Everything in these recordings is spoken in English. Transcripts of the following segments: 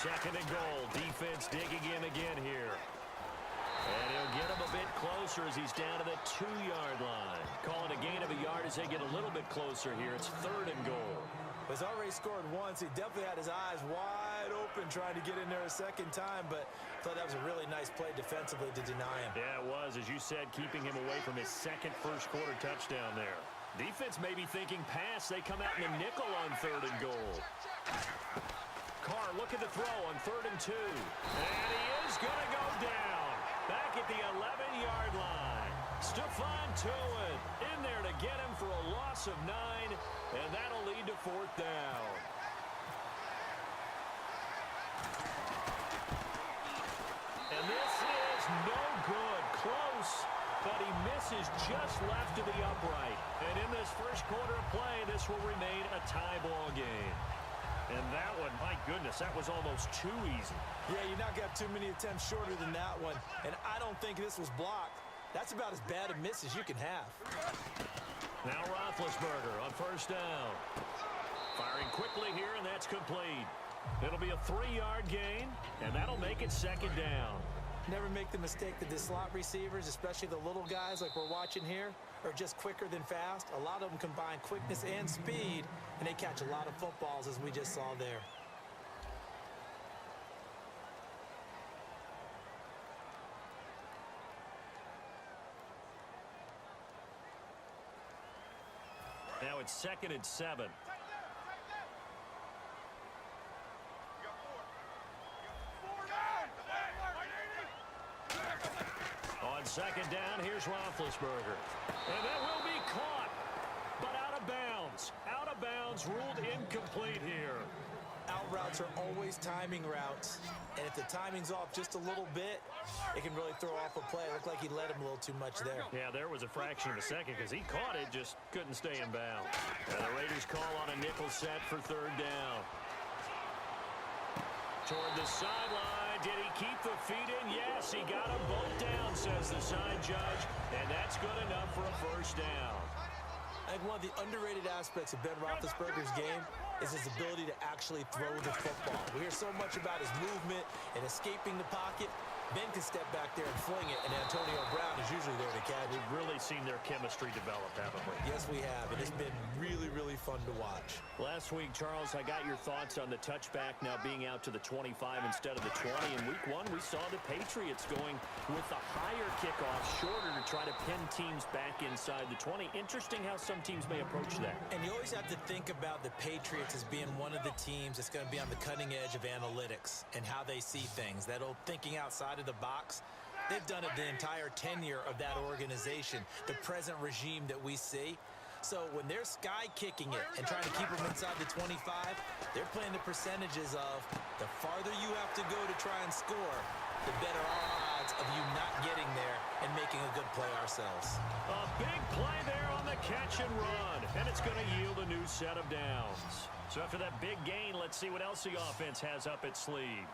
Second and goal. Defense digging in again here. And he'll get him a bit closer as he's down to the 2-yard line. Calling a gain of a yard as they get a little bit closer here. It's third and goal. He's already scored once. He definitely had his eyes wide open trying to get in there a second time, but I thought that was a really nice play defensively to deny him. Yeah, it was. As you said, keeping him away from his second first-quarter touchdown there. Defense may be thinking pass. They come out in the nickel on third and goal. Carr looking to throw on third and 2. And he is going to go down. Back at the 11-yard line. Stephon Tuitt in there to get him for a loss of 9, and that'll lead to fourth down. And this is no good. Close, but he misses just left of the upright. And in this first quarter of play, this will remain a tie ball game. And that one, my goodness, that was almost too easy. Yeah, you not got too many attempts shorter than that one. And I don't think this was blocked. That's about as bad a miss as you can have. Now Roethlisberger on first down. Firing quickly here, and that's complete. It'll be a 3-yard gain, and that'll make it second down. Never make the mistake that the slot receivers, especially the little guys like we're watching here, are just quicker than fast. A lot of them combine quickness and speed, and they catch a lot of footballs, as we just saw there. Now it's second and 7. On second down, here's Roethlisberger. And that will be caught, but out of bounds. Out of bounds, ruled incomplete here. Out routes are always timing routes, and if the timing's off just a little bit, it can really throw off a play. It looked like he led him a little too much there. Yeah, there was a fraction of a second because he caught it, just couldn't stay in bounds. And the Raiders call on a nickel set for third down. Toward the sideline. Did he keep the feet in? Yes, he got them both down, says the side judge. And that's good enough for a first down. I think one of the underrated aspects of Ben Roethlisberger's game is his ability to actually throw the football. We hear so much about his movement and escaping the pocket. Ben can step back there and fling it, and Antonio Brown is usually there to catch it. We've really seen their chemistry develop, haven't we? Yes, we have, and it's been really, really fun to watch. Last week, Charles, I got your thoughts on the touchback now being out to the 25 instead of the 20. In week 1, we saw the Patriots going with the higher kickoff, shorter to try to pin teams back inside the 20. Interesting how some teams may approach that. And you always have to think about the Patriots as being one of the teams that's going to be on the cutting edge of analytics and how they see things. That old thinking outside of the box. They've done it the entire tenure of that organization, the present regime that we see. So when they're sky kicking it and trying to keep them inside the 25, they're playing the percentages of the farther you have to go to try and score, the better our odds of you not getting there and making a good play ourselves. A big play there on the catch and run, and it's going to yield a new set of downs. So after that big gain, let's see what else the offense has up its sleeve.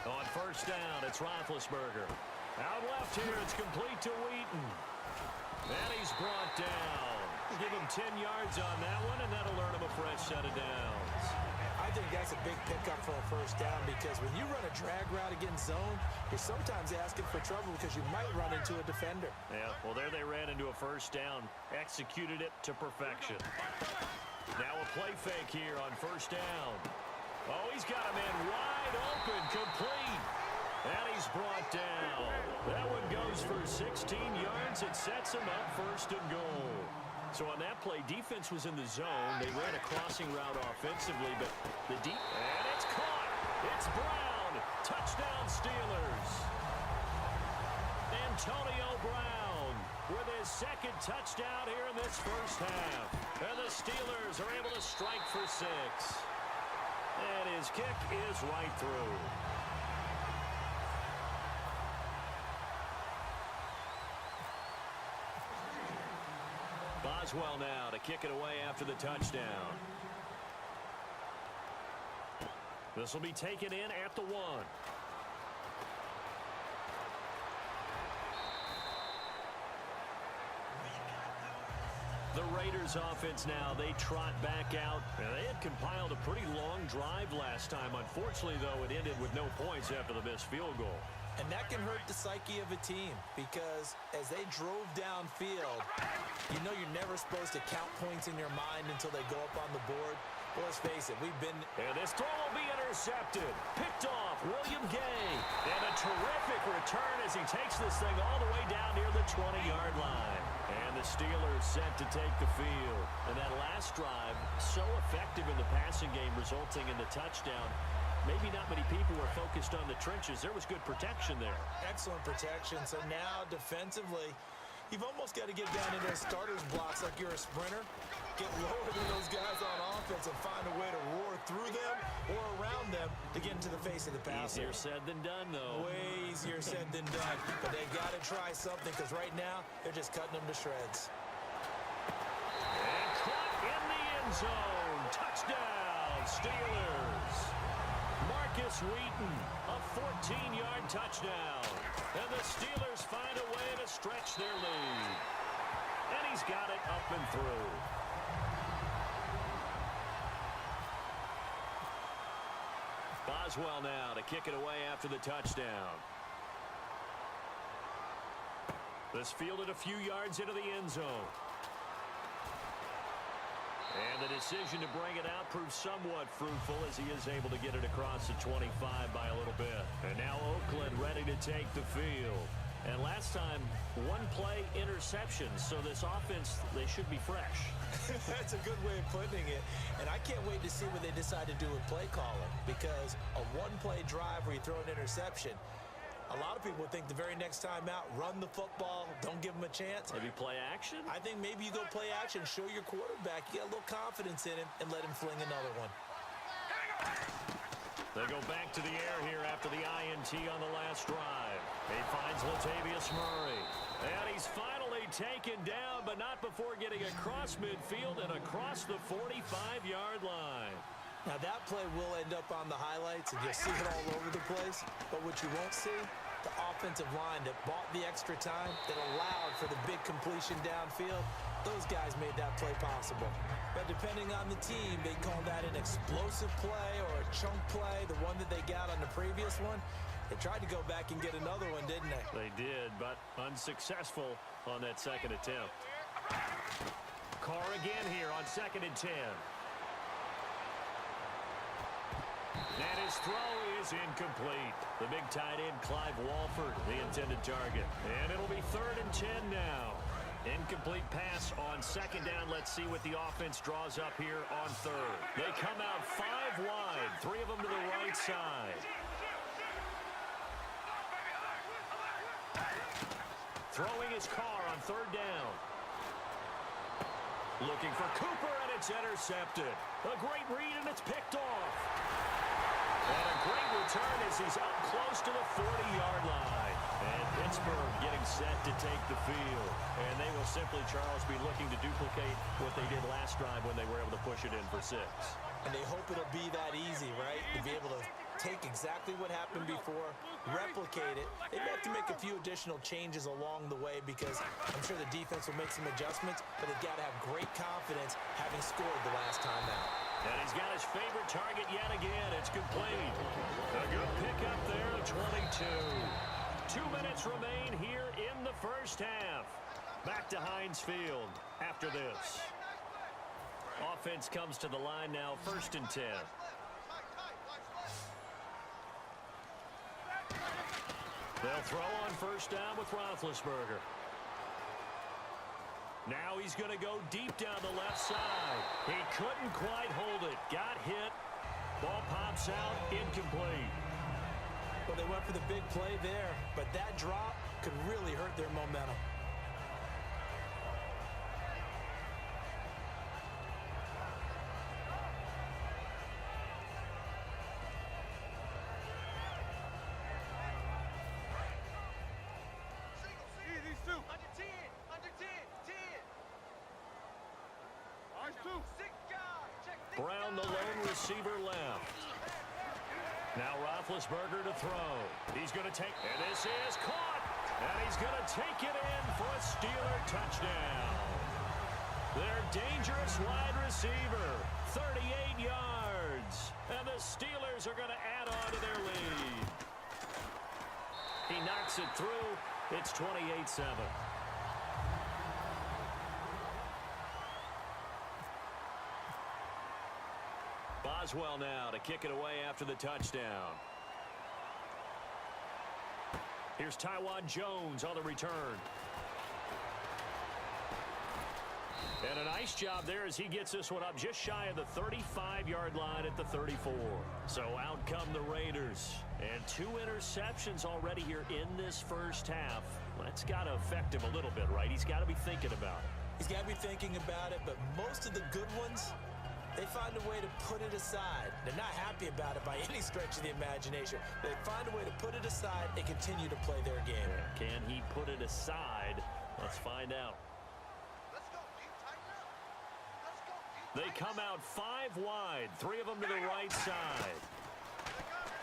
On first down, it's Roethlisberger. Out left here, it's complete to Wheaton. And he's brought down. Give him 10 yards on that one, and that'll earn him a fresh set of downs. I think that's a big pickup for a first down because when you run a drag route against zone, you're sometimes asking for trouble because you might run into a defender. Yeah, well, there they ran into a first down. Executed it to perfection. Now a play fake here on first down. Oh, he's got a man wide open, complete. And he's brought down. That one goes for 16 yards. It sets him up first and goal. So on that play, defense was in the zone. They ran a crossing route offensively, but the deep... And it's caught. It's Brown. Touchdown Steelers. Antonio Brown with his second touchdown here in this first half. And the Steelers are able to strike for 6. And his kick is right through. Boswell now to kick it away after the touchdown. This will be taken in at the 1. The The Raiders offense now, they trot back out. And they had compiled a pretty long drive last time. Unfortunately, though, it ended with no points after the missed field goal. And that can hurt the psyche of a team because as they drove downfield, you know you're never supposed to count points in your mind until they go up on the board. Well, let's face it, we've been... And this throw will be intercepted. Picked off William Gay. And a terrific return as he takes this thing all the way down near the 20-yard line. And the Steelers set to take the field. And that last drive, so effective in the passing game, resulting in the touchdown. Maybe not many people were focused on the trenches. There was good protection there. Excellent protection. So now, defensively, you've almost got to get down into those starter's blocks like you're a sprinter. Get lower than those guys on offense and find a way to roar through them or around them to get into the face of the passer. Easier said than done, though. Way easier said than done. But they got to try something because right now, they're just cutting them to shreds. And caught in the end zone. Touchdown, Steelers. Marcus Wheaton, a 14-yard touchdown. And the Steelers find a way to stretch their lead. And he's got it up and through. Boswell now to kick it away after the touchdown. This fielded a few yards into the end zone. And the decision to bring it out proves somewhat fruitful as he is able to get it across the 25 by a little bit. And now Oakland ready to take the field. And last time, one play interception. So this offense, they should be fresh. That's a good way of putting it. And I can't wait to see what they decide to do with play calling. Because a one-play drive where you throw an interception, a lot of people think the very next time out, run the football, don't give them a chance. Maybe play action? I think maybe you go play action, show your quarterback, you got a little confidence in him, and let him fling another one. They go back to the air here after the INT on the last drive. He finds Latavius Murray. And he's finally taken down, but not before getting across midfield and across the 45-yard line. Now that play will end up on the highlights, and you'll see it all over the place. But what you won't see, the offensive line that bought the extra time, that allowed for the big completion downfield, those guys made that play possible. But depending on the team, they call that an explosive play or a chunk play, the one that they got on the previous one. They tried to go back and get another one, didn't they? They did, but unsuccessful on that second attempt. Carr again here on 2nd and 10. And his throw is incomplete. The big tight end, Clive Walford, the intended target. And it'll be 3rd and 10 now. Incomplete pass on 2nd down. Let's see what the offense draws up here on 3rd. They come out 5 wide, 3 of them to the right side. Throwing his Carr on 3rd down. Looking for Cooper, and it's intercepted. A great read, and it's picked off. And a great return as he's up close to the 40-yard line. And Pittsburgh getting set to take the field. And they will simply, Charles, be looking to duplicate what they did last drive when they were able to push it in for 6. And they hope it'll be that easy, right? To be able to take exactly what happened before, replicate it. They may have to make a few additional changes along the way because I'm sure the defense will make some adjustments, but they've got to have great confidence having scored the last time out. And he's got his favorite target yet again. It's complete. A good pickup there at 22. 2 minutes remain here in the first half. Back to Heinz Field after this. Offense comes to the line now, 1st and 10. They'll throw on 1st down with Roethlisberger. Now he's going to go deep down the left side. He couldn't quite hold it. Got hit. Ball pops out. Incomplete. Well, they went for the big play there, but that drop could really hurt their momentum. Brown, the lone receiver, left. Now Roethlisberger to throw. He's going to take, and this is caught. And he's going to take it in for a Steeler touchdown. Their dangerous wide receiver, 38 yards. And the Steelers are going to add on to their lead. He knocks it through. It's 28-7. Boswell now to kick it away after the touchdown. Here's Taiwan Jones on the return. And a nice job there as he gets this one up just shy of the 35-yard line at the 34. So out come the Raiders. And 2 interceptions already here in this first half. That's got to affect him a little bit, right? He's got to be thinking about it. He's got to be thinking about it, but most of the good ones, they find a way to put it aside. They're not happy about it by any stretch of the imagination. They find a way to put it aside and continue to play their game. Yeah, can he put it aside? Let's find out. They come out 5 wide, 3 of them to the right side.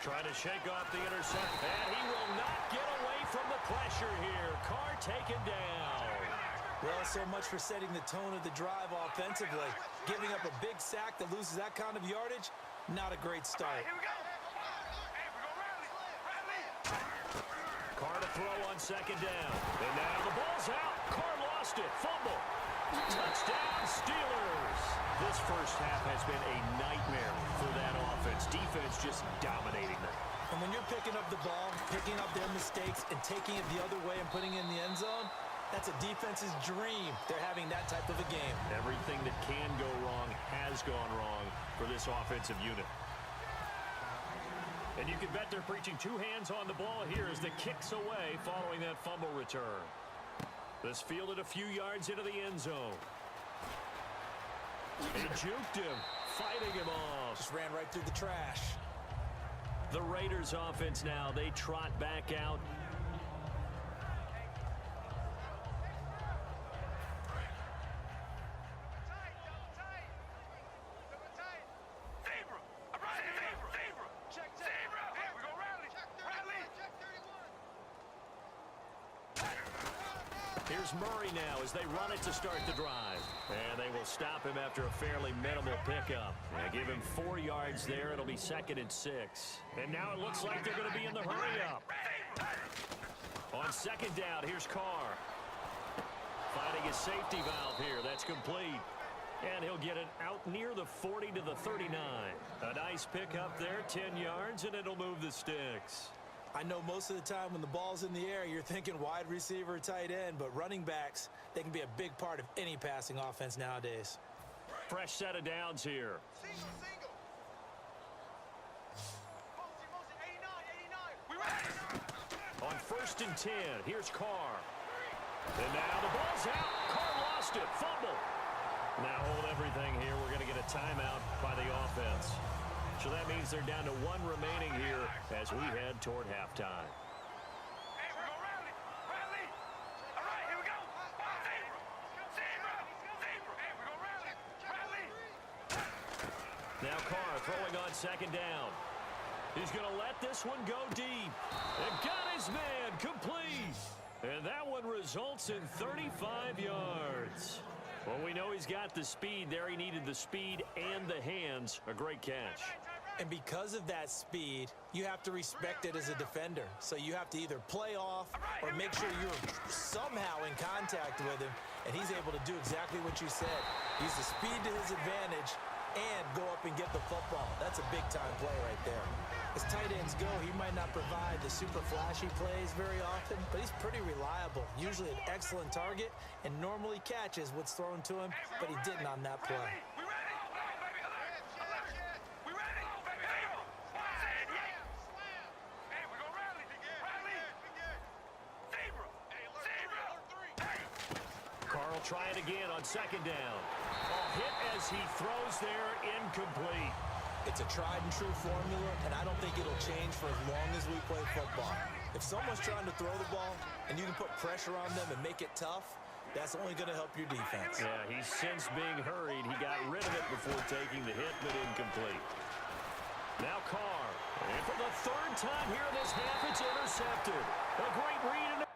Trying to shake off the intercept, and he will not get away from the pressure here. Carr taken down. Well, so much for setting the tone of the drive offensively. Giving up a big sack that loses that kind of yardage, not a great start. Carr to throw on second down. And now the ball's out. Carr lost it. Fumble. Touchdown, Steelers. This first half has been a nightmare for that offense. Defense just dominating them. And when you're picking up the ball, picking up their mistakes, and taking it the other way and putting it in the end zone, that's a defense's dream. They're having that type of a game. Everything that can go wrong has gone wrong for this offensive unit. And you can bet they're preaching 2 hands on the ball here as the kick's away following that fumble return. This fielded a few yards into the end zone. He juked him, fighting him off. Just ran right through the trash. The Raiders offense now, they trot back out. Here's Murray now as they run it to start the drive. And they will stop him after a fairly minimal pickup. They give him 4 yards there. It'll be 2nd and 6. And now it looks like they're going to be in the hurry-up. On second down, here's Carr. Finding his safety valve here. That's complete. And he'll get it out near the 40 to the 39. A nice pickup there, 10 yards, and it'll move the sticks. I know most of the time when the ball's in the air, you're thinking wide receiver, tight end, but running backs, they can be a big part of any passing offense nowadays. Fresh set of downs here. On 1st and 10, here's Carr. And now the ball's out. Carr lost it. Fumble. Now hold everything here. We're going to get a timeout by the offense. So that means they're down to 1 remaining here as we head toward halftime. Now Carr throwing on second down. He's going to let this one go deep. And got his man complete. And that one results in 35 yards. Well, we know he's got the speed there. He needed the speed and the hands. A great catch. And because of that speed, you have to respect it as a defender. So you have to either play off or make sure you're somehow in contact with him. And he's able to do exactly what you said. Use the speed to his advantage and go up and get the football. That's a big-time play right there. As tight ends go, he might not provide the super flashy plays very often, but he's pretty reliable. Usually an excellent target and normally catches what's thrown to him, but he didn't on that play. Carl trying again on second down. A hit as he throws there, incomplete. It's a tried and true formula, and I don't think it'll change for as long as we play football. If someone's trying to throw the ball and you can put pressure on them and make it tough, that's only going to help your defense. Yeah, he's since being hurried. He got rid of it before taking the hit, but incomplete. Now Carr, and for the 3rd time here in this half, it's intercepted. A great read.